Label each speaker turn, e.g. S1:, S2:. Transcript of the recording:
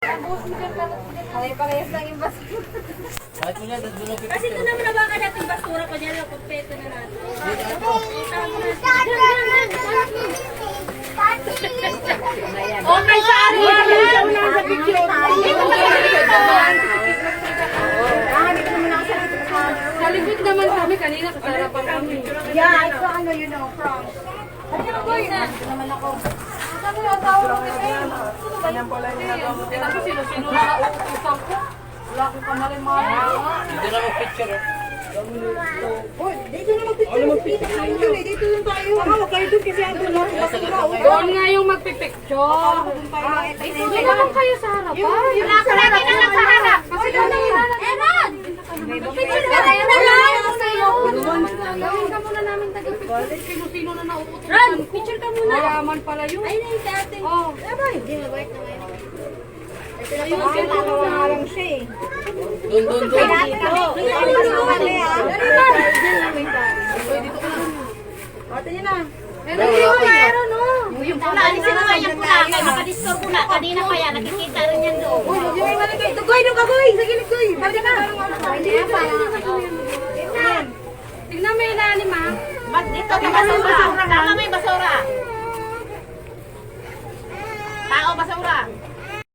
S1: Parehas lang yung basura.
S2: Kasi ito naman na baka natin basura pa niya. Kompleto na natin. Okay sa ano yan? Sa picture.
S1: Sa likod naman kami kanina, kasarapan kami.
S3: Yeah, ito ano yun know, from.
S1: Ito naman ako. Ano yung asawa ko kasi? Tapos sino-sino na nauutusan ko. Wala ko pa malimari.
S4: Dito na mag-picture.
S3: Oh, dito na magpipicture. Dito yung tayo. Baka wag kayo doon kasi ando na.
S1: Doon nga yung magpipicture. Dito naman kayo sa harapan.
S2: Wala ka lagi na lang sa harap.
S1: Kasi doon na
S2: Eman! Picture ka tayo na lang.
S1: Gawin ka muna namin taga-picture. Sino-sino na nauutusan ko.
S2: Picture ka muna.
S1: Mayaman pala yun.
S2: Ay, na yung dati.
S1: Oh.
S2: Hindi na work na ngayon.
S3: Wala lang siya eh.
S4: Doon.
S3: Ate niya na.
S1: Meron no.
S2: Yung pula, alisin mo yung pula. Kaya makadistor pula. Kanina pa yan, nakikita rin yan doon.
S3: Goy, doon ka, Goy. Sa gilid, Goy. Balik na.
S1: Tignan mo yung ilalim ha.
S2: Dito na basura. Tama mo yung basura. Tao basura.